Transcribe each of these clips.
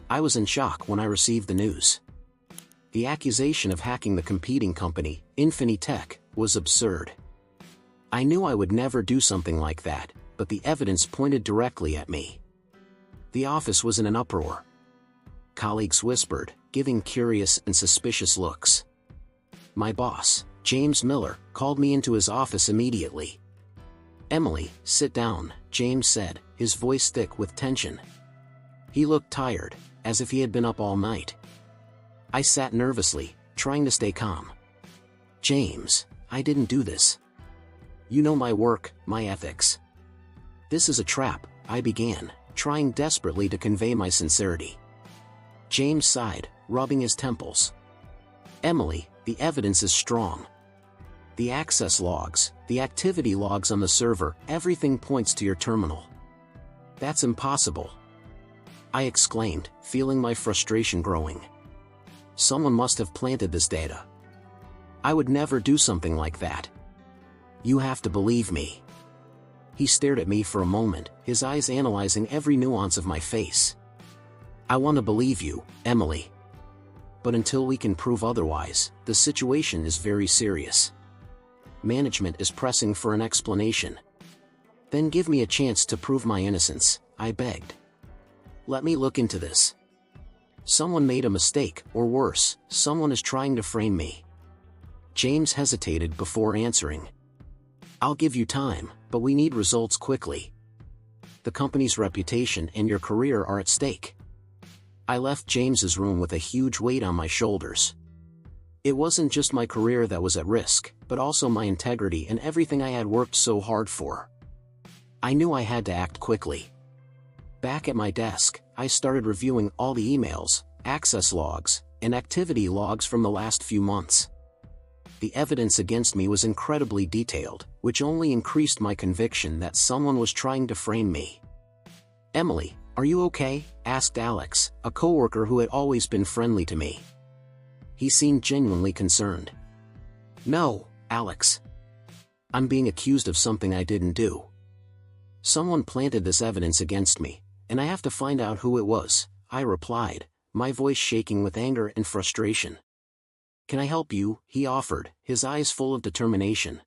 I was in shock when I received the news. The accusation of hacking the competing company, Infinitech, was absurd. I knew I would never do something like that, but the evidence pointed directly at me. The office was in an uproar. Colleagues whispered, giving curious and suspicious looks. My boss, James Miller, called me into his office immediately. "Emily, sit down," James said, his voice thick with tension. He looked tired, as if he had been up all night. I sat nervously, trying to stay calm. "James, I didn't do this. You know my work, my ethics. This is a trap," I began, trying desperately to convey my sincerity. James sighed, rubbing his temples. "Emily, the evidence is strong. The access logs, the activity logs on the server, everything points to your terminal." "That's impossible," I exclaimed, feeling my frustration growing. "Someone must have planted this data. I would never do something like that. You have to believe me." He stared at me for a moment, his eyes analyzing every nuance of my face. "I want to believe you, Emily. But until we can prove otherwise, the situation is very serious. Management is pressing for an explanation." "Then give me a chance to prove my innocence," I begged. "Let me look into this. Someone made a mistake, or worse, someone is trying to frame me." James hesitated before answering. "I'll give you time, but we need results quickly. The company's reputation and your career are at stake." I left James's room with a huge weight on my shoulders. It wasn't just my career that was at risk, but also my integrity and everything I had worked so hard for. I knew I had to act quickly. Back at my desk, I started reviewing all the emails, access logs, and activity logs from the last few months. The evidence against me was incredibly detailed, which only increased my conviction that someone was trying to frame me. "Emily, are you okay?" asked Alex, a coworker who had always been friendly to me. He seemed genuinely concerned. "No, Alex. I'm being accused of something I didn't do. Someone planted this evidence against me, and I have to find out who it was," I replied, my voice shaking with anger and frustration. "Can I help you?" he offered, his eyes full of determination.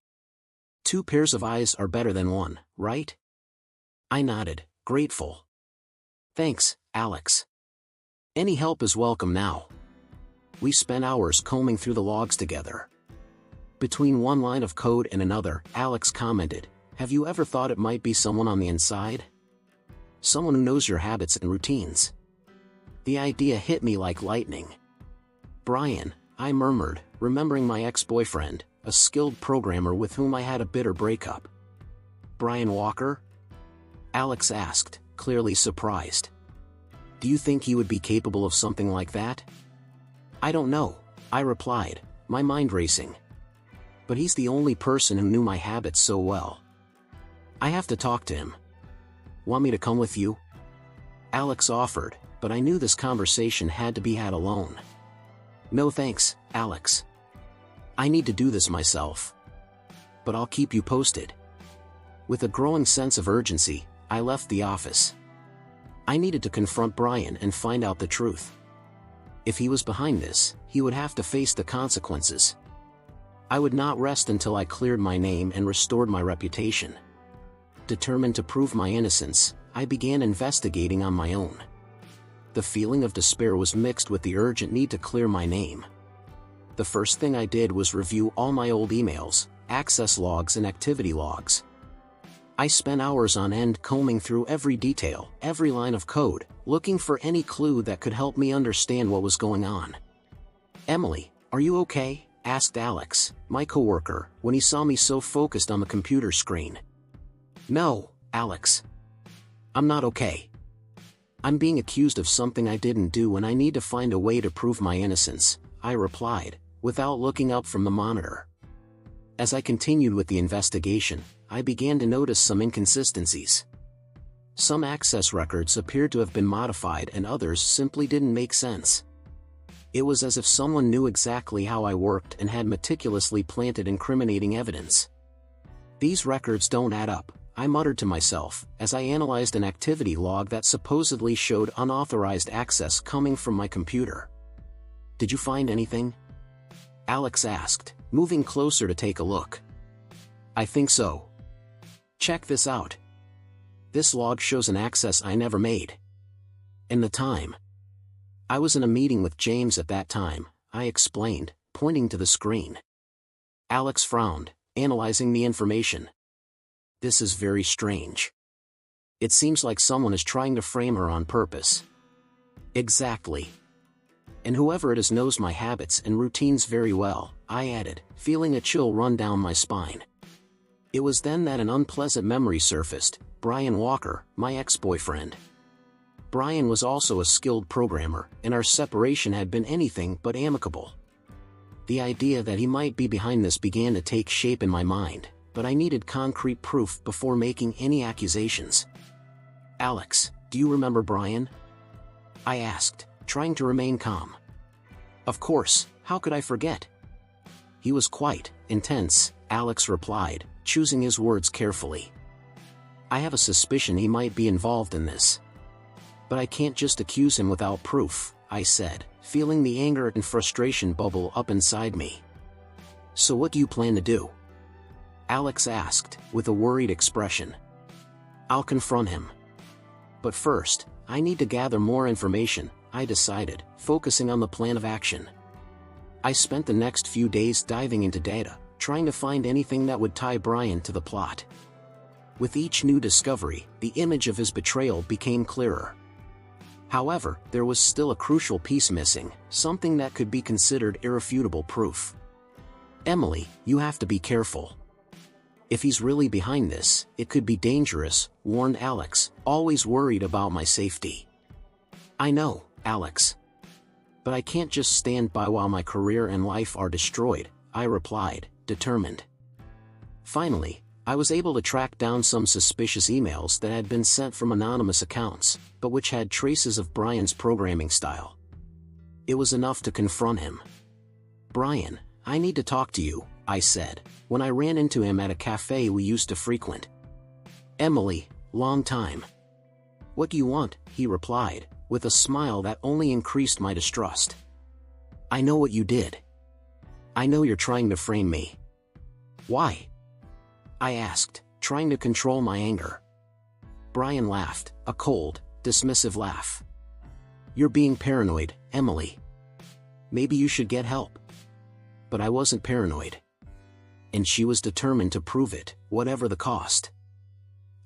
"Two pairs of eyes are better than one, right?" I nodded, grateful. "Thanks, Alex. Any help is welcome now." We spent hours combing through the logs together. Between one line of code and another, Alex commented, "Have you ever thought it might be someone on the inside? Someone who knows your habits and routines?" The idea hit me like lightning. "Brian," I murmured, remembering my ex-boyfriend, a skilled programmer with whom I had a bitter breakup. "Brian Walker?" Alex asked, clearly surprised. "Do you think he would be capable of something like that?" "I don't know," I replied, my mind racing. "But he's the only person who knew my habits so well. I have to talk to him. Want me to come with you?" Alex offered, but I knew this conversation had to be had alone. "No thanks, Alex. I need to do this myself. But I'll keep you posted." With a growing sense of urgency, I left the office. I needed to confront Brian and find out the truth. If he was behind this, he would have to face the consequences. I would not rest until I cleared my name and restored my reputation. Determined to prove my innocence, I began investigating on my own. The feeling of despair was mixed with the urgent need to clear my name. The first thing I did was review all my old emails, access logs and activity logs. I spent hours on end combing through every detail, every line of code, looking for any clue that could help me understand what was going on. "Emily, are you okay?" asked Alex, my coworker, when he saw me so focused on the computer screen. "No, Alex. I'm not okay. I'm being accused of something I didn't do and I need to find a way to prove my innocence," I replied, without looking up from the monitor. As I continued with the investigation, I began to notice some inconsistencies. Some access records appeared to have been modified and others simply didn't make sense. It was as if someone knew exactly how I worked and had meticulously planted incriminating evidence. "These records don't add up," I muttered to myself, as I analyzed an activity log that supposedly showed unauthorized access coming from my computer. "Did you find anything?" Alex asked, moving closer to take a look. "I think so. Check this out. This log shows an access I never made. And the time. I was in a meeting with James at that time," I explained, pointing to the screen. Alex frowned, analyzing the information. "This is very strange. It seems like someone is trying to frame her on purpose." "Exactly. And whoever it is knows my habits and routines very well," I added, feeling a chill run down my spine. It was then that an unpleasant memory surfaced: Brian Walker, my ex-boyfriend. Brian was also a skilled programmer, and our separation had been anything but amicable. The idea that he might be behind this began to take shape in my mind, but I needed concrete proof before making any accusations. "Alex, do you remember Brian?" I asked, trying to remain calm. "Of course, how could I forget?" "He was quite intense," Alex replied, choosing his words carefully. "I have a suspicion he might be involved in this. But I can't just accuse him without proof," I said, feeling the anger and frustration bubble up inside me. "So what do you plan to do?" Alex asked, with a worried expression. "I'll confront him. But first, I need to gather more information," I decided, focusing on the plan of action. I spent the next few days diving into data, trying to find anything that would tie Brian to the plot. With each new discovery, the image of his betrayal became clearer. However, there was still a crucial piece missing, something that could be considered irrefutable proof. "Emily, you have to be careful. If he's really behind this, it could be dangerous," warned Alex, always worried about my safety. "I know, Alex. But I can't just stand by while my career and life are destroyed," I replied, determined. Finally, I was able to track down some suspicious emails that had been sent from anonymous accounts, but which had traces of Brian's programming style. It was enough to confront him. "Brian, I need to talk to you," I said, when I ran into him at a cafe we used to frequent. "Emily, long time." "What do you want?" he replied, with a smile that only increased my distrust. "I know what you did. I know you're trying to frame me." "Why?" I asked, trying to control my anger. Brian laughed, a cold, dismissive laugh. "You're being paranoid, Emily. Maybe you should get help." But I wasn't paranoid. And she was determined to prove it, whatever the cost.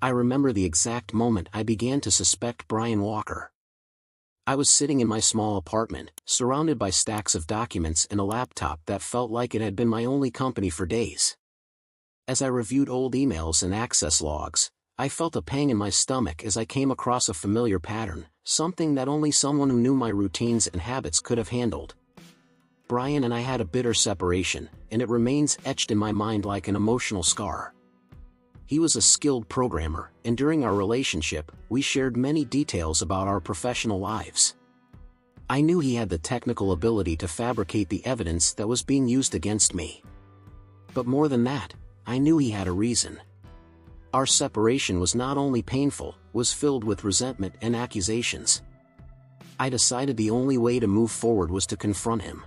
I remember the exact moment I began to suspect Brian Walker. I was sitting in my small apartment, surrounded by stacks of documents and a laptop that felt like it had been my only company for days. As I reviewed old emails and access logs, I felt a pang in my stomach as I came across a familiar pattern, something that only someone who knew my routines and habits could have handled. Brian and I had a bitter separation, and it remains etched in my mind like an emotional scar. He was a skilled programmer, and during our relationship, we shared many details about our professional lives. I knew he had the technical ability to fabricate the evidence that was being used against me. But more than that, I knew he had a reason. Our separation was not only painful, was filled with resentment and accusations. I decided the only way to move forward was to confront him.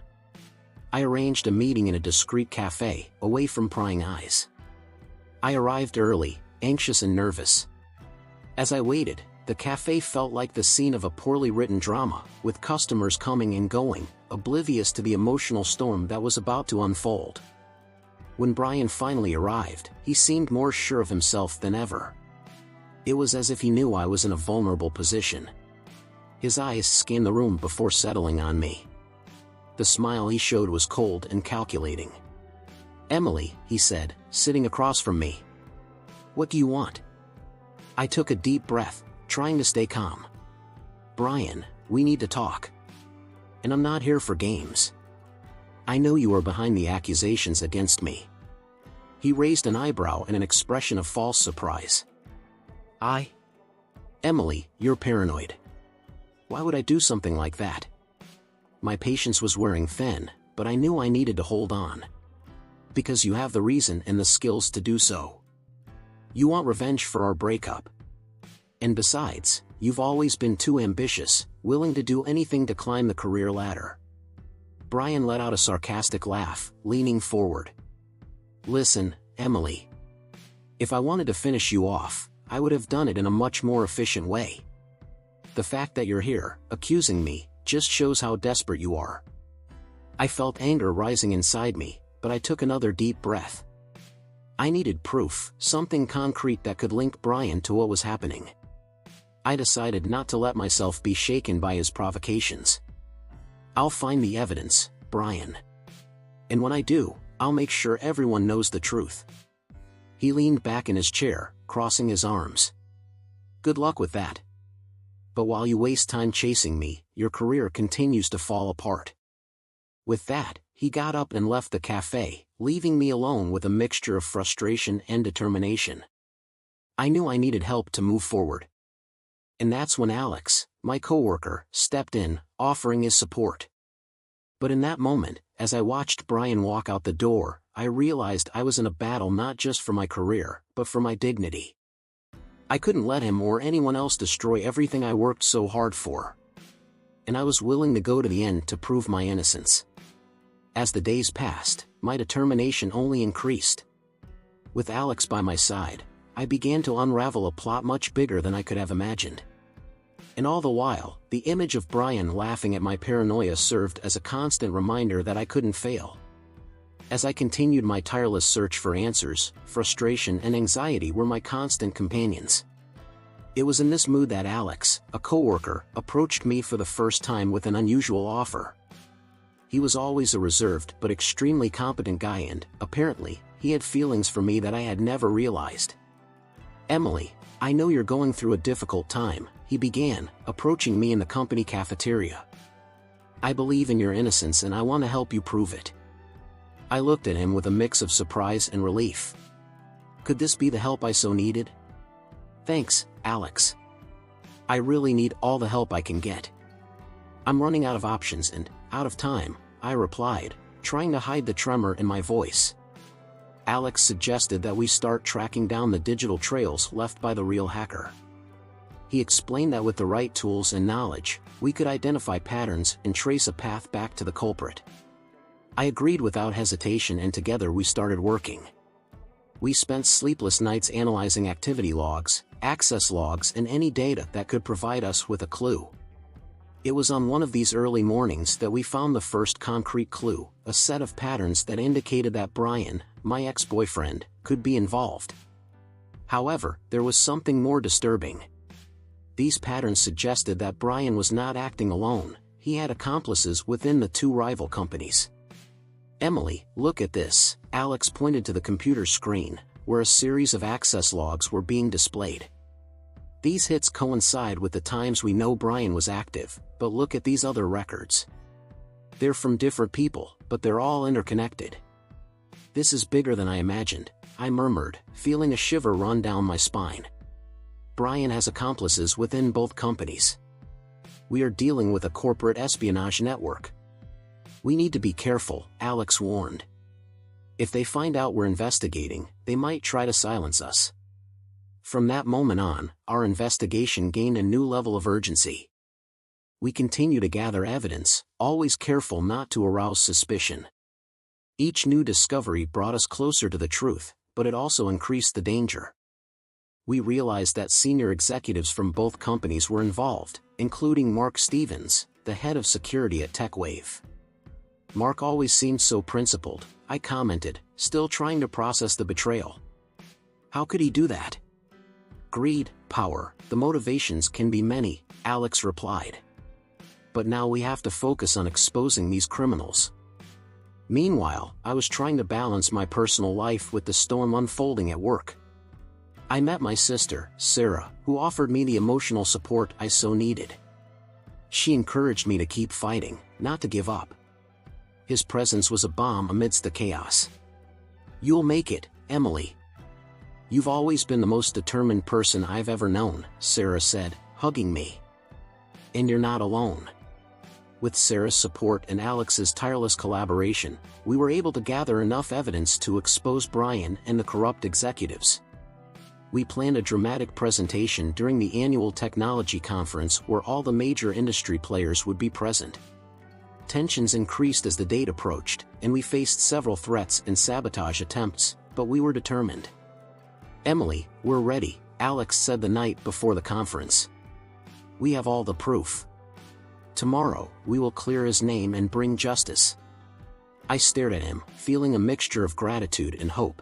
I arranged a meeting in a discreet cafe, away from prying eyes. I arrived early, anxious and nervous. As I waited, the cafe felt like the scene of a poorly written drama, with customers coming and going, oblivious to the emotional storm that was about to unfold. When Brian finally arrived, he seemed more sure of himself than ever. It was as if he knew I was in a vulnerable position. His eyes scanned the room before settling on me. The smile he showed was cold and calculating. "Emily," he said, sitting across from me. "What do you want?" I took a deep breath, trying to stay calm. "Brian, we need to talk. And I'm not here for games. I know you are behind the accusations against me." He raised an eyebrow in an expression of false surprise. "Emily, you're paranoid. Why would I do something like that?" My patience was wearing thin, but I knew I needed to hold on. "Because you have the reason and the skills to do so." You want revenge for our breakup. And besides, you've always been too ambitious, willing to do anything to climb the career ladder." Brian let out a sarcastic laugh, leaning forward. "Listen, Emily. If I wanted to finish you off, I would have done it in a much more efficient way. The fact that you're here, accusing me, just shows how desperate you are." I felt anger rising inside me, but I took another deep breath. I needed proof, something concrete that could link Brian to what was happening. I decided not to let myself be shaken by his provocations. "I'll find the evidence, Brian. And when I do, I'll make sure everyone knows the truth." He leaned back in his chair, crossing his arms. "Good luck with that. But while you waste time chasing me, your career continues to fall apart." With that, he got up and left the cafe, leaving me alone with a mixture of frustration and determination. I knew I needed help to move forward. And that's when Alex, my coworker, stepped in, offering his support. But in that moment, as I watched Brian walk out the door, I realized I was in a battle not just for my career, but for my dignity. I couldn't let him or anyone else destroy everything I worked so hard for. And I was willing to go to the end to prove my innocence. As the days passed, my determination only increased. With Alex by my side, I began to unravel a plot much bigger than I could have imagined. And all the while, the image of Brian laughing at my paranoia served as a constant reminder that I couldn't fail. As I continued my tireless search for answers, frustration and anxiety were my constant companions. It was in this mood that Alex, a coworker, approached me for the first time with an unusual offer. He was always a reserved but extremely competent guy and, apparently, he had feelings for me that I had never realized. "Emily, I know you're going through a difficult time," he began, approaching me in the company cafeteria. "I believe in your innocence and I want to help you prove it." I looked at him with a mix of surprise and relief. Could this be the help I so needed? "Thanks, Alex. I really need all the help I can get. I'm running out of options and out of time," I replied, trying to hide the tremor in my voice. Alex suggested that we start tracking down the digital trails left by the real hacker. He explained that with the right tools and knowledge, we could identify patterns and trace a path back to the culprit. I agreed without hesitation and together we started working. We spent sleepless nights analyzing activity logs, access logs and any data that could provide us with a clue. It was on one of these early mornings that we found the first concrete clue, a set of patterns that indicated that Brian, my ex-boyfriend, could be involved. However, there was something more disturbing. These patterns suggested that Brian was not acting alone, he had accomplices within the two rival companies. "Emily, look at this," Alex pointed to the computer screen, where a series of access logs were being displayed. "These hits coincide with the times we know Brian was active, but look at these other records. They're from different people, but they're all interconnected." "This is bigger than I imagined," I murmured, feeling a shiver run down my spine. "Brian has accomplices within both companies. We are dealing with a corporate espionage network. We need to be careful," Alex warned. "If they find out we're investigating, they might try to silence us." From that moment on, our investigation gained a new level of urgency. We continued to gather evidence, always careful not to arouse suspicion. Each new discovery brought us closer to the truth, but it also increased the danger. We realized that senior executives from both companies were involved, including Mark Stevens, the head of security at TechWave. "Mark always seemed so principled," I commented, still trying to process the betrayal. "How could he do that?" "Greed, power, the motivations can be many," Alex replied. "But now we have to focus on exposing these criminals." Meanwhile, I was trying to balance my personal life with the storm unfolding at work. I met my sister, Sarah, who offered me the emotional support I so needed. She encouraged me to keep fighting, not to give up. His presence was a balm amidst the chaos. "You'll make it, Emily. You've always been the most determined person I've ever known," Sarah said, hugging me. "And you're not alone." With Sarah's support and Alex's tireless collaboration, we were able to gather enough evidence to expose Brian and the corrupt executives. We planned a dramatic presentation during the annual technology conference where all the major industry players would be present. Tensions increased as the date approached, and we faced several threats and sabotage attempts, but we were determined. "Emily, we're ready," Alex said the night before the conference. "We have all the proof. Tomorrow, we will clear his name and bring justice." I stared at him, feeling a mixture of gratitude and hope.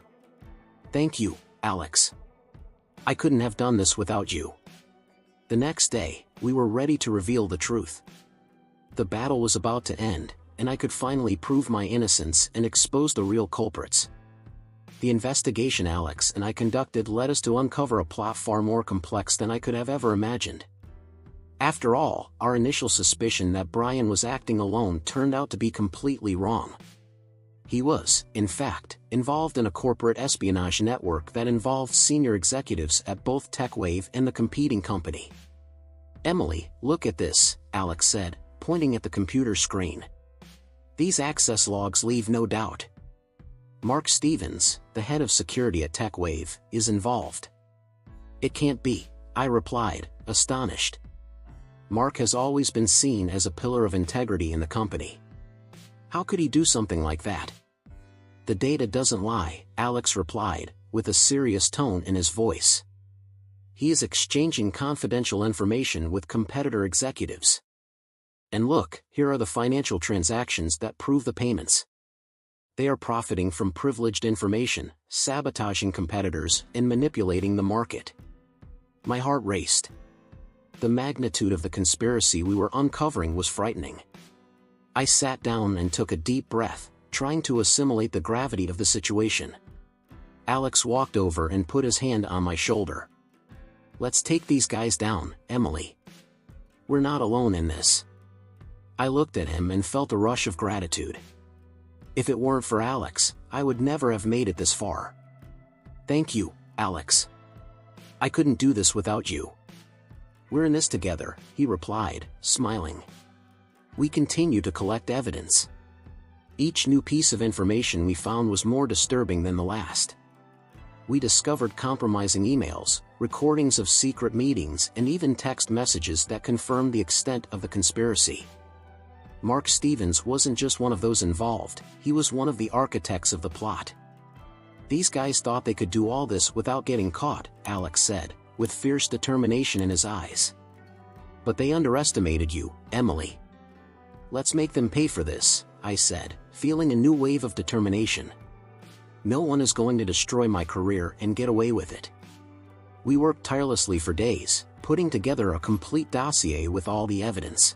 "Thank you, Alex. I couldn't have done this without you." The next day, we were ready to reveal the truth. The battle was about to end, and I could finally prove my innocence and expose the real culprits. The investigation Alex and I conducted led us to uncover a plot far more complex than I could have ever imagined. After all, our initial suspicion that Brian was acting alone turned out to be completely wrong. He was, in fact, involved in a corporate espionage network that involved senior executives at both TechWave and the competing company. "Emily, look at this," Alex said, pointing at the computer screen. "These access logs leave no doubt. Mark Stevens, the head of security at TechWave, is involved." "It can't be," I replied, astonished. "Mark has always been seen as a pillar of integrity in the company. How could he do something like that?" "The data doesn't lie," Alex replied, with a serious tone in his voice. "He is exchanging confidential information with competitor executives. And look, here are the financial transactions that prove the payments. They are profiting from privileged information, sabotaging competitors, and manipulating the market." My heart raced. The magnitude of the conspiracy we were uncovering was frightening. I sat down and took a deep breath, trying to assimilate the gravity of the situation. Alex walked over and put his hand on my shoulder. "Let's take these guys down, Emily. We're not alone in this." I looked at him and felt a rush of gratitude. If it weren't for Alex, I would never have made it this far. "Thank you, Alex. I couldn't do this without you." "We're in this together," he replied, smiling. We continued to collect evidence. Each new piece of information we found was more disturbing than the last. We discovered compromising emails, recordings of secret meetings, and even text messages that confirmed the extent of the conspiracy. Mark Stevens wasn't just one of those involved, he was one of the architects of the plot. "These guys thought they could do all this without getting caught," Alex said, with fierce determination in his eyes. "But they underestimated you, Emily." "Let's make them pay for this," I said, feeling a new wave of determination. "No one is going to destroy my career and get away with it." We worked tirelessly for days, putting together a complete dossier with all the evidence.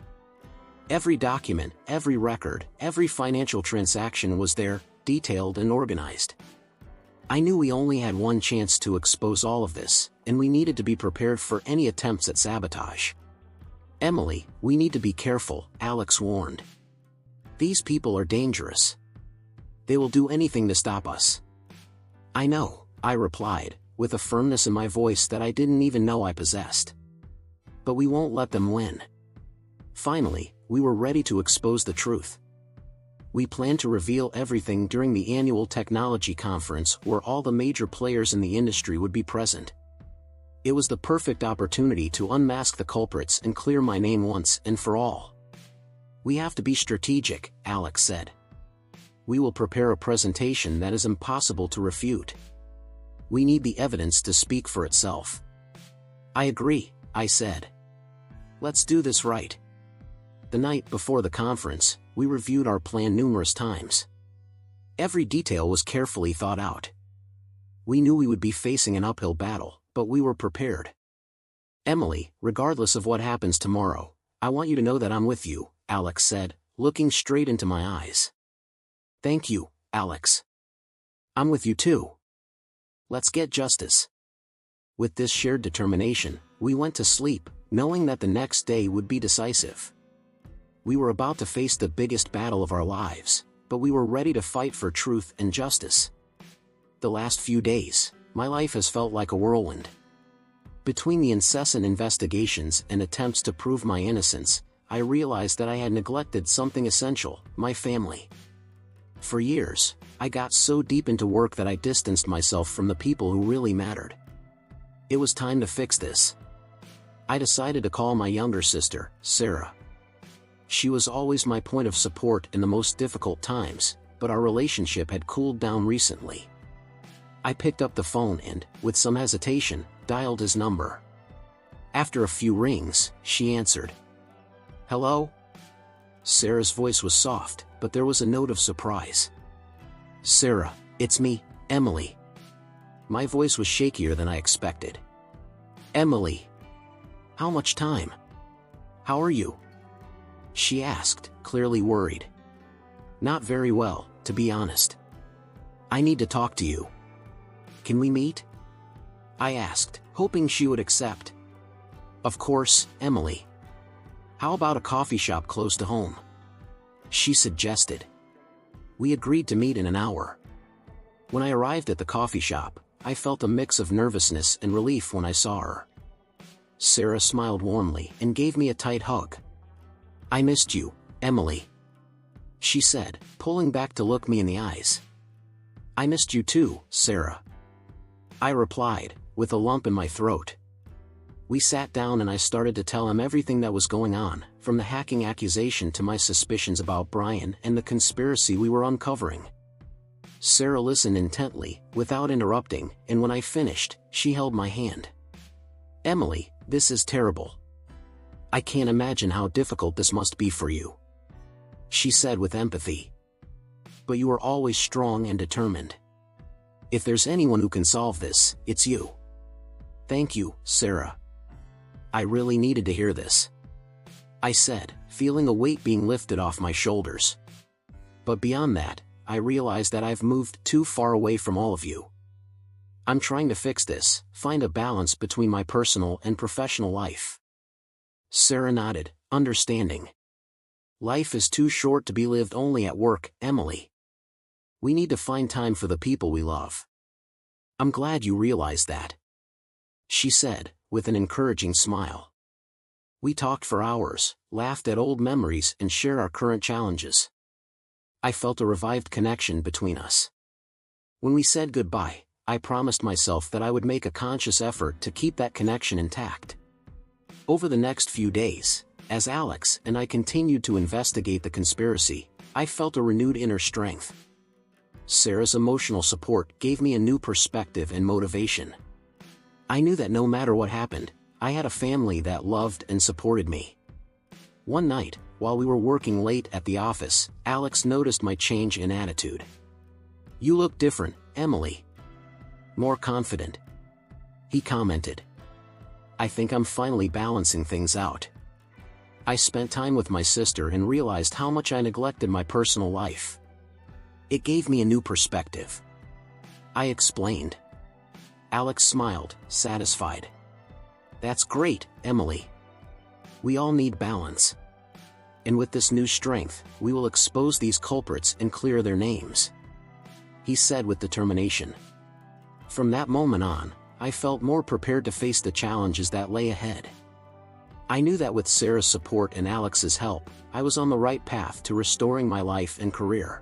Every document, every record, every financial transaction was there, detailed and organized. I knew we only had one chance to expose all of this, and we needed to be prepared for any attempts at sabotage. "Emily, we need to be careful," Alex warned. "These people are dangerous. They will do anything to stop us." "I know," I replied, with a firmness in my voice that I didn't even know I possessed. "But we won't let them win." Finally, we were ready to expose the truth. We planned to reveal everything during the annual technology conference where all the major players in the industry would be present. It was the perfect opportunity to unmask the culprits and clear my name once and for all. "We have to be strategic," Alex said. "We will prepare a presentation that is impossible to refute. We need the evidence to speak for itself." "I agree," I said. "Let's do this right." The night before the conference, we reviewed our plan numerous times. Every detail was carefully thought out. We knew we would be facing an uphill battle, but we were prepared. "Emily, regardless of what happens tomorrow, I want you to know that I'm with you," Alex said, looking straight into my eyes. "Thank you, Alex. I'm with you too. Let's get justice." With this shared determination, we went to sleep, knowing that the next day would be decisive. We were about to face the biggest battle of our lives, but we were ready to fight for truth and justice. The last few days, my life has felt like a whirlwind. Between the incessant investigations and attempts to prove my innocence, I realized that I had neglected something essential: my family. For years, I got so deep into work that I distanced myself from the people who really mattered. It was time to fix this. I decided to call my younger sister, Sarah. She was always my point of support in the most difficult times, but our relationship had cooled down recently. I picked up the phone and, with some hesitation, dialed his number. After a few rings, she answered. "Hello?" Sarah's voice was soft, but there was a note of surprise. "Sarah, it's me, Emily." My voice was shakier than I expected. "Emily. How much time? How are you?" she asked, clearly worried. "Not very well, to be honest. I need to talk to you. Can we meet?" I asked, hoping she would accept. "Of course, Emily. How about a coffee shop close to home?" she suggested. We agreed to meet in an hour. When I arrived at the coffee shop, I felt a mix of nervousness and relief when I saw her. Sarah smiled warmly and gave me a tight hug. "I missed you, Emily," she said, pulling back to look me in the eyes. "I missed you too, Sarah," I replied, with a lump in my throat. We sat down and I started to tell him everything that was going on, from the hacking accusation to my suspicions about Brian and the conspiracy we were uncovering. Sarah listened intently, without interrupting, and when I finished, she held my hand. "Emily, this is terrible. I can't imagine how difficult this must be for you," she said with empathy. "But you are always strong and determined. If there's anyone who can solve this, it's you." "Thank you, Sarah. I really needed to hear this," I said, feeling a weight being lifted off my shoulders. "But beyond that, I realize that I've moved too far away from all of you. I'm trying to fix this, find a balance between my personal and professional life." Sarah nodded, understanding. "Life is too short to be lived only at work, Emily. We need to find time for the people we love. I'm glad you realize that," she said, with an encouraging smile. We talked for hours, laughed at old memories and shared our current challenges. I felt a revived connection between us. When we said goodbye, I promised myself that I would make a conscious effort to keep that connection intact. Over the next few days, as Alex and I continued to investigate the conspiracy, I felt a renewed inner strength. Sarah's emotional support gave me a new perspective and motivation. I knew that no matter what happened, I had a family that loved and supported me. One night, while we were working late at the office, Alex noticed my change in attitude. "You look different, Emily. More confident," he commented. "I think I'm finally balancing things out." I spent time with my sister and realized how much I neglected my personal life. It gave me a new perspective, I explained. Alex smiled, satisfied. "That's great, Emily. We all need balance. And with this new strength, we will expose these culprits and clear their names," he said with determination. From that moment on, I felt more prepared to face the challenges that lay ahead. I knew that with Sarah's support and Alex's help, I was on the right path to restoring my life and career.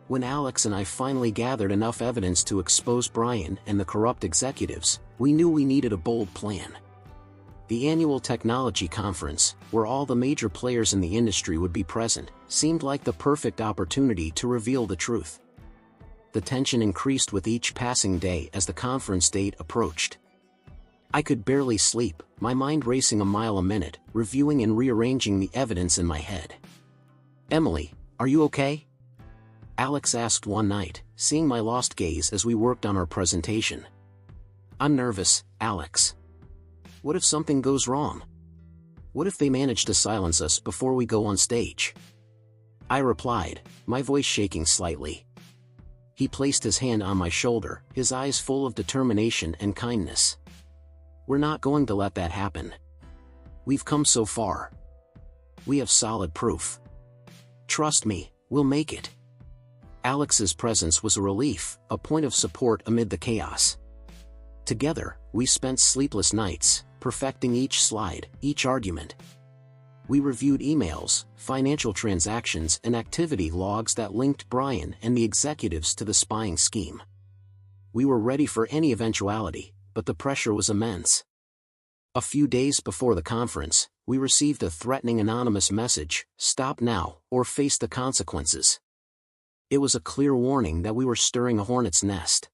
When Alex and I finally gathered enough evidence to expose Brian and the corrupt executives, we knew we needed a bold plan. The annual technology conference, where all the major players in the industry would be present, seemed like the perfect opportunity to reveal the truth. The tension increased with each passing day as the conference date approached. I could barely sleep, my mind racing a mile a minute, reviewing and rearranging the evidence in my head. "Emily, are you okay?" Alex asked one night, seeing my lost gaze as we worked on our presentation. "I'm nervous, Alex. What if something goes wrong? What if they manage to silence us before we go on stage?" I replied, my voice shaking slightly. He placed his hand on my shoulder, his eyes full of determination and kindness. "We're not going to let that happen. We've come so far. We have solid proof. Trust me, we'll make it." Alex's presence was a relief, a point of support amid the chaos. Together, we spent sleepless nights, perfecting each slide, each argument. We reviewed emails, financial transactions and activity logs that linked Brian and the executives to the spying scheme. We were ready for any eventuality, but the pressure was immense. A few days before the conference, we received a threatening anonymous message: "Stop now, or face the consequences." It was a clear warning that we were stirring a hornet's nest.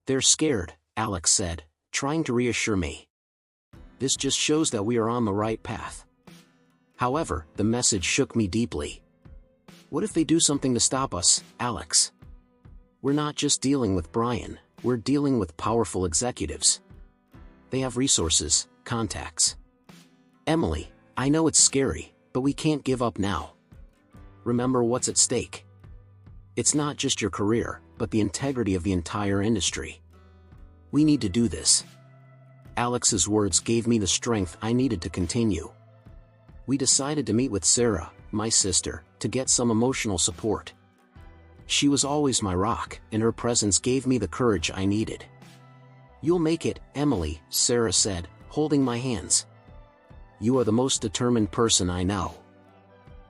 "They're scared," Alex said, trying to reassure me. "This just shows that we are on the right path." However, the message shook me deeply. What if they do something to stop us, Alex? We're not just dealing with Brian, we're dealing with powerful executives. They have resources, contacts. Emily, I know it's scary, but we can't give up now. Remember what's at stake. It's not just your career, but the integrity of the entire industry. We need to do this. Alex's words gave me the strength I needed to continue. We decided to meet with Sarah, my sister, to get some emotional support. She was always my rock, and her presence gave me the courage I needed. "You'll make it, Emily," Sarah said, holding my hands. "You are the most determined person I know.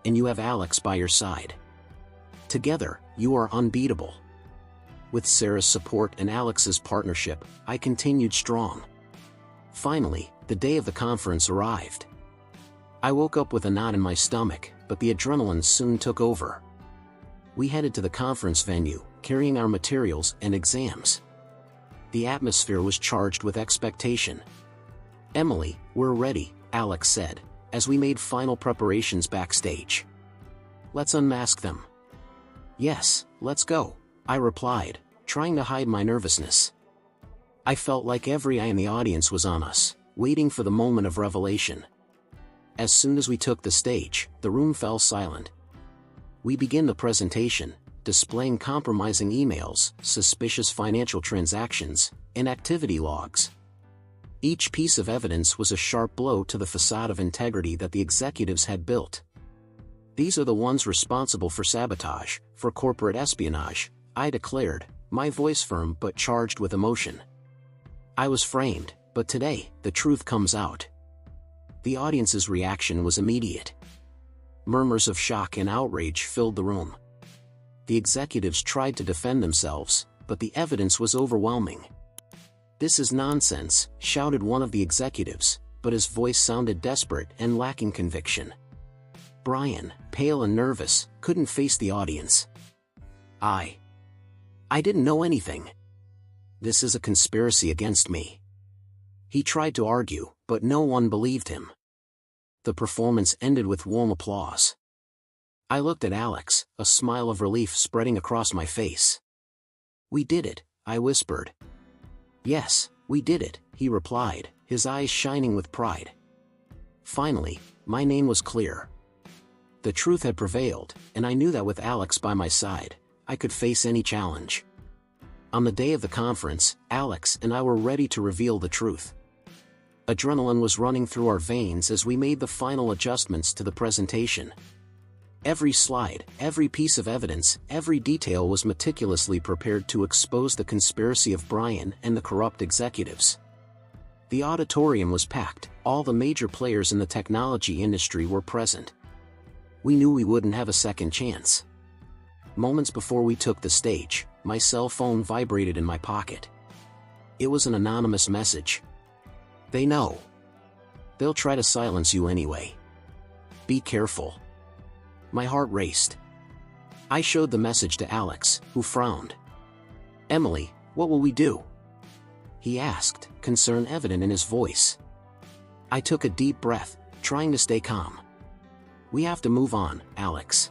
And you have Alex by your side. Together, you are unbeatable." With Sarah's support and Alex's partnership, I continued strong. Finally, the day of the conference arrived. I woke up with a knot in my stomach, but the adrenaline soon took over. We headed to the conference venue, carrying our materials and exams. The atmosphere was charged with expectation. "Emily, we're ready," Alex said, as we made final preparations backstage. "Let's unmask them." "Yes, let's go," I replied, trying to hide my nervousness. I felt like every eye in the audience was on us, waiting for the moment of revelation. As soon as we took the stage, the room fell silent. We began the presentation, displaying compromising emails, suspicious financial transactions, and activity logs. Each piece of evidence was a sharp blow to the facade of integrity that the executives had built. "These are the ones responsible for sabotage, for corporate espionage," I declared, my voice firm but charged with emotion. I was framed, but today, the truth comes out. The audience's reaction was immediate. Murmurs of shock and outrage filled the room. The executives tried to defend themselves, but the evidence was overwhelming. "This is nonsense," shouted one of the executives, but his voice sounded desperate and lacking conviction. Brian, pale and nervous, couldn't face the audience. I didn't know anything. This is a conspiracy against me." He tried to argue, but no one believed him. The performance ended with warm applause. I looked at Alex, a smile of relief spreading across my face. "We did it," I whispered. "Yes, we did it," he replied, his eyes shining with pride. Finally, my name was clear. The truth had prevailed, and I knew that with Alex by my side, I could face any challenge. On the day of the conference, Alex and I were ready to reveal the truth. Adrenaline was running through our veins as we made the final adjustments to the presentation. Every slide, every piece of evidence, every detail was meticulously prepared to expose the conspiracy of Brian and the corrupt executives. The auditorium was packed, all the major players in the technology industry were present. We knew we wouldn't have a second chance. Moments before we took the stage, my cell phone vibrated in my pocket. It was an anonymous message. "They know. They'll try to silence you anyway. Be careful." My heart raced. I showed the message to Alex, who frowned. "Emily, what will we do?" he asked, concern evident in his voice. I took a deep breath, trying to stay calm. "We have to move on, Alex.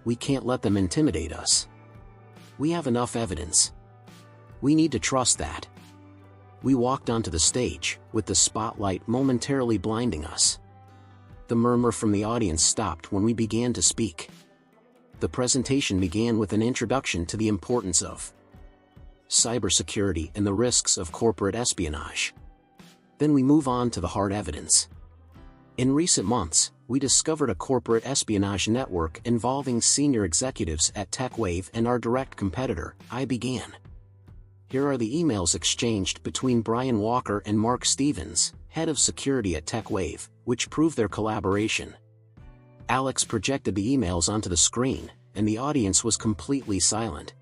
We can't let them intimidate us. We have enough evidence. We need to trust that." We walked onto the stage, with the spotlight momentarily blinding us. The murmur from the audience stopped when we began to speak. The presentation began with an introduction to the importance of cybersecurity and the risks of corporate espionage. Then we move on to the hard evidence. In recent months, we discovered a corporate espionage network involving senior executives at TechWave and our direct competitor, I began. Here are the emails exchanged between Brian Walker and Mark Stevens, head of security at TechWave, which prove their collaboration. Alex projected the emails onto the screen, and the audience was completely silent.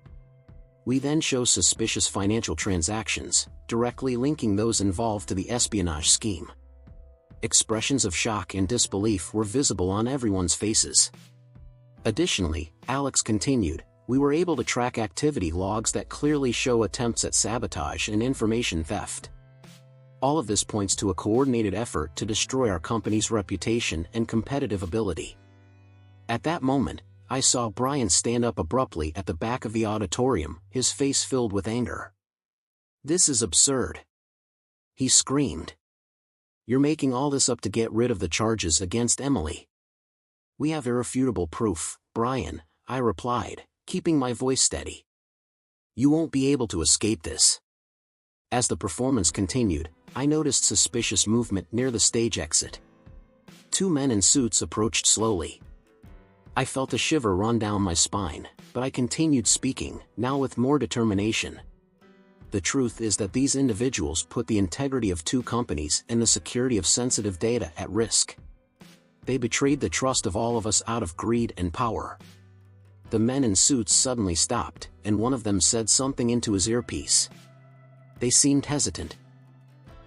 We then show suspicious financial transactions, directly linking those involved to the espionage scheme. Expressions of shock and disbelief were visible on everyone's faces. Additionally, Alex continued, we were able to track activity logs that clearly show attempts at sabotage and information theft. All of this points to a coordinated effort to destroy our company's reputation and competitive ability. At that moment, I saw Brian stand up abruptly at the back of the auditorium, his face filled with anger. "This is absurd!" he screamed. "You're making all this up to get rid of the charges against Emily." "We have irrefutable proof, Brian," I replied, keeping my voice steady. "You won't be able to escape this." As the performance continued, I noticed suspicious movement near the stage exit. Two men in suits approached slowly. I felt a shiver run down my spine, but I continued speaking, now with more determination. The truth is that these individuals put the integrity of two companies and the security of sensitive data at risk. They betrayed the trust of all of us out of greed and power. The men in suits suddenly stopped, and one of them said something into his earpiece. They seemed hesitant.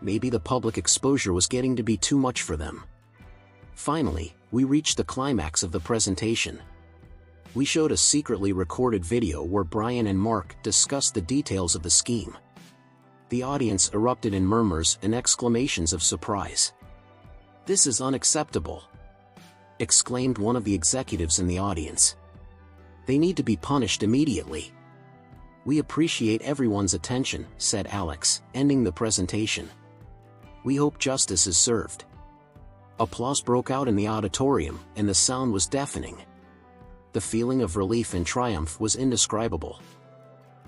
Maybe the public exposure was getting to be too much for them. Finally, we reached the climax of the presentation. We showed a secretly recorded video where Brian and Mark discussed the details of the scheme. The audience erupted in murmurs and exclamations of surprise. "This is unacceptable!" exclaimed one of the executives in the audience. "They need to be punished immediately." "We appreciate everyone's attention," said Alex, ending the presentation. "We hope justice is served." Applause broke out in the auditorium, and the sound was deafening. The feeling of relief and triumph was indescribable.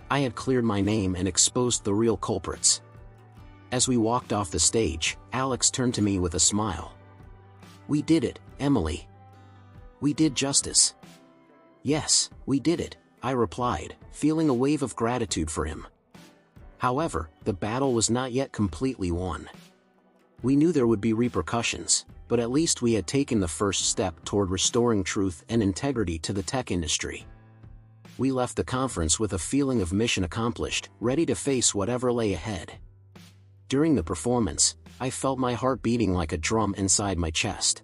I had cleared my name and exposed the real culprits. As we walked off the stage, Alex turned to me with a smile. "We did it, Emily. We did justice." "Yes, we did it," I replied, feeling a wave of gratitude for him. However, the battle was not yet completely won. We knew there would be repercussions, but at least we had taken the first step toward restoring truth and integrity to the tech industry. We left the conference with a feeling of mission accomplished, ready to face whatever lay ahead. During the performance, I felt my heart beating like a drum inside my chest.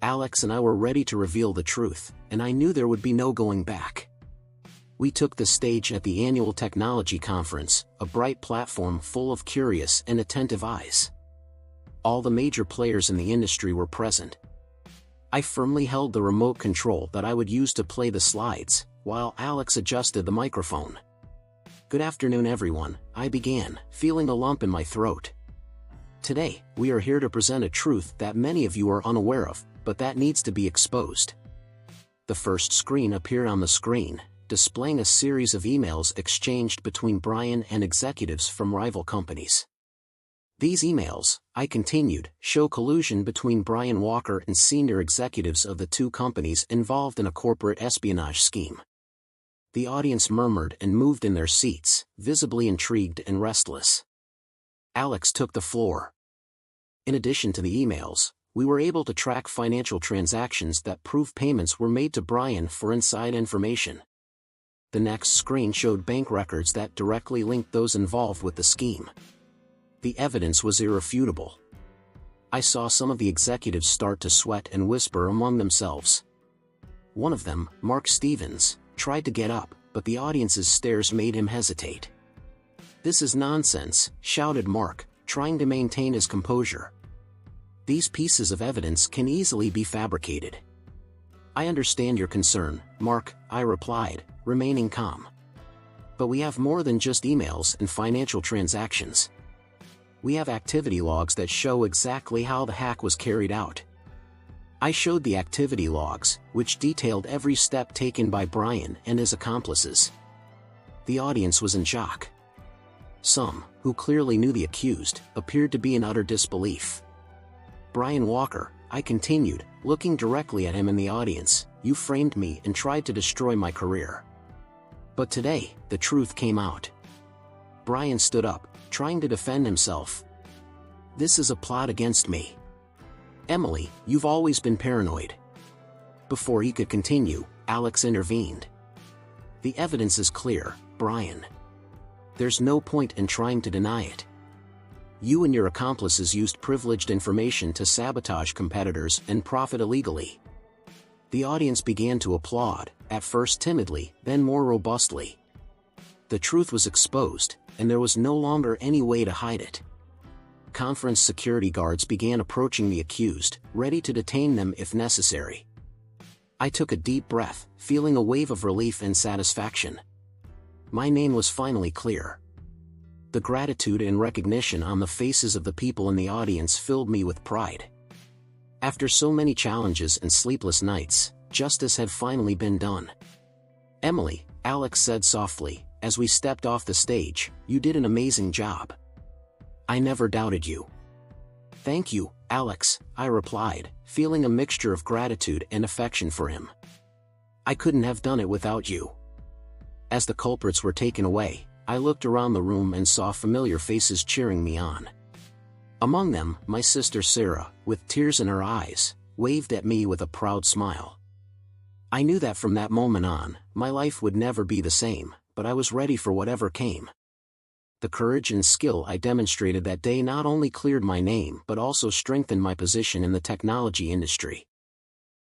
Alex and I were ready to reveal the truth, and I knew there would be no going back. We took the stage at the annual technology conference, a bright platform full of curious and attentive eyes. All the major players in the industry were present. I firmly held the remote control that I would use to play the slides, while Alex adjusted the microphone. "Good afternoon, everyone," I began, feeling a lump in my throat. "Today, we are here to present a truth that many of you are unaware of, but that needs to be exposed." The first screen appeared on the screen, displaying a series of emails exchanged between Brian and executives from rival companies. These emails, I continued, show collusion between Brian Walker and senior executives of the two companies involved in a corporate espionage scheme. The audience murmured and moved in their seats, visibly intrigued and restless. Alex took the floor. "In addition to the emails, we were able to track financial transactions that prove payments were made to Brian for inside information." The next screen showed bank records that directly linked those involved with the scheme. The evidence was irrefutable. I saw some of the executives start to sweat and whisper among themselves. One of them, Mark Stevens, tried to get up, but the audience's stares made him hesitate. "This is nonsense," shouted Mark, trying to maintain his composure. "These pieces of evidence can easily be fabricated." "I understand your concern, Mark," I replied, remaining calm. "But we have more than just emails and financial transactions. We have activity logs that show exactly how the hack was carried out." I showed the activity logs, which detailed every step taken by Brian and his accomplices. The audience was in shock. Some, who clearly knew the accused, appeared to be in utter disbelief. "Brian Walker," I continued, looking directly at him in the audience, "you framed me and tried to destroy my career. But today, the truth came out." Brian stood up, trying to defend himself. "This is a plot against me. Emily, you've always been paranoid." Before he could continue, Alex intervened. "The evidence is clear," Brian. There's no point in trying to deny it. You and your accomplices used privileged information to sabotage competitors and profit illegally. The audience began to applaud, at first timidly, then more robustly. The truth was exposed, and there was no longer any way to hide it. Conference security guards began approaching the accused, ready to detain them if necessary. I took a deep breath, feeling a wave of relief and satisfaction. My name was finally clear. The gratitude and recognition on the faces of the people in the audience filled me with pride. After so many challenges and sleepless nights, justice had finally been done. "Emily," Alex said softly, as we stepped off the stage, "you did an amazing job. I never doubted you." "Thank you, Alex," I replied, feeling a mixture of gratitude and affection for him. "I couldn't have done it without you." As the culprits were taken away, I looked around the room and saw familiar faces cheering me on. Among them, my sister Sarah, with tears in her eyes, waved at me with a proud smile. I knew that from that moment on, my life would never be the same, but I was ready for whatever came. The courage and skill I demonstrated that day not only cleared my name but also strengthened my position in the technology industry.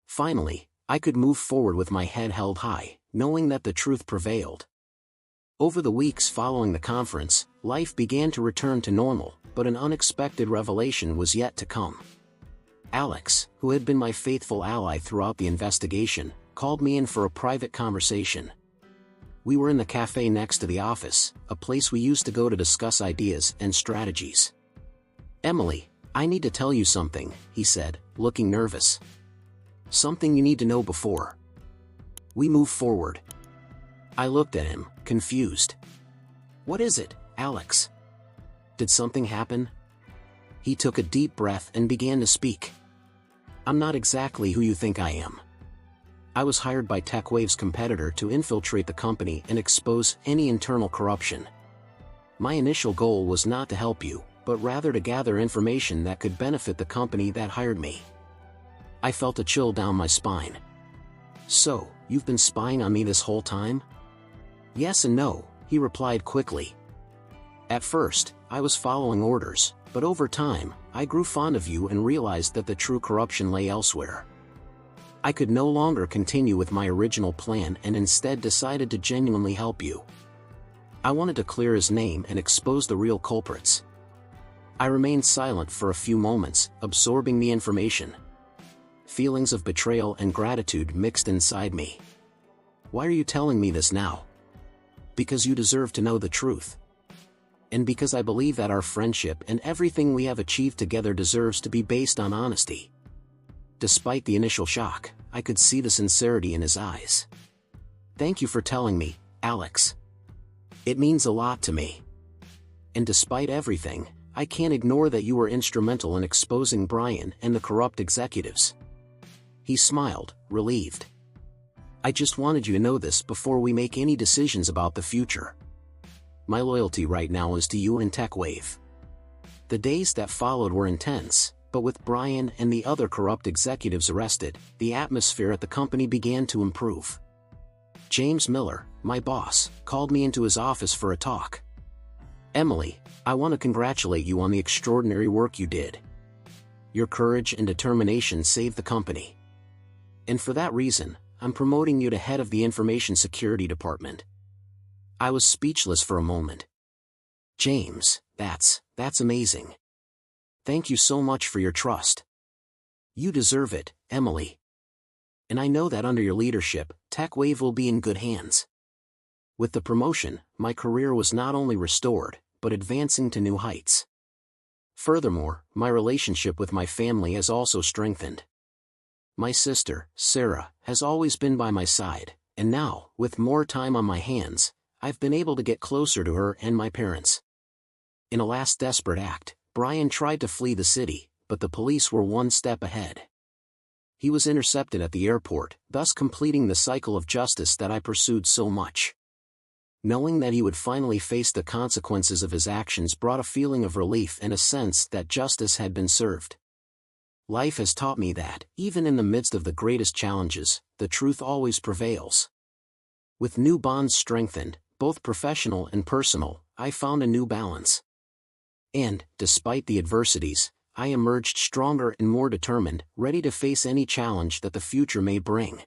Finally, I could move forward with my head held high, knowing that the truth prevailed. Over the weeks following the conference, life began to return to normal, but an unexpected revelation was yet to come. Alex, who had been my faithful ally throughout the investigation, called me in for a private conversation. We were in the cafe next to the office, a place we used to go to discuss ideas and strategies. "Emily, I need to tell you something," he said, looking nervous. "Something you need to know before we move forward." I looked at him, confused. "What is it, Alex? Did something happen?" He took a deep breath and began to speak. "I'm not exactly who you think I am. I was hired by TechWave's competitor to infiltrate the company and expose any internal corruption. My initial goal was not to help you, but rather to gather information that could benefit the company that hired me." I felt a chill down my spine. "So, you've been spying on me this whole time?" "Yes and no," he replied quickly. "At first, I was following orders, but over time, I grew fond of you and realized that the true corruption lay elsewhere. I could no longer continue with my original plan and instead decided to genuinely help you. I wanted to clear his name and expose the real culprits." I remained silent for a few moments, absorbing the information. Feelings of betrayal and gratitude mixed inside me. "Why are you telling me this now?" "Because you deserve to know the truth. And because I believe that our friendship and everything we have achieved together deserves to be based on honesty." Despite the initial shock, I could see the sincerity in his eyes. "Thank you for telling me, Alex. It means a lot to me. And despite everything, I can't ignore that you were instrumental in exposing Brian and the corrupt executives." He smiled, relieved. "I just wanted you to know this before we make any decisions about the future. My loyalty right now is to you and TechWave." The days that followed were intense, but with Brian and the other corrupt executives arrested, the atmosphere at the company began to improve. James Miller, my boss, called me into his office for a talk. "Emily, I want to congratulate you on the extraordinary work you did. Your courage and determination saved the company. And for that reason, I'm promoting you to head of the Information Security Department." I was speechless for a moment. "James, that's amazing. Thank you so much for your trust. You deserve it, Emily. And I know that under your leadership, TechWave will be in good hands." With the promotion, my career was not only restored, but advancing to new heights. Furthermore, my relationship with my family has also strengthened. My sister, Sarah, has always been by my side, and now, with more time on my hands, I've been able to get closer to her and my parents. In a last desperate act, Brian tried to flee the city, but the police were one step ahead. He was intercepted at the airport, thus completing the cycle of justice that I pursued so much. Knowing that he would finally face the consequences of his actions brought a feeling of relief and a sense that justice had been served. Life has taught me that, even in the midst of the greatest challenges, the truth always prevails. With new bonds strengthened, both professional and personal, I found a new balance. And, despite the adversities, I emerged stronger and more determined, ready to face any challenge that the future may bring.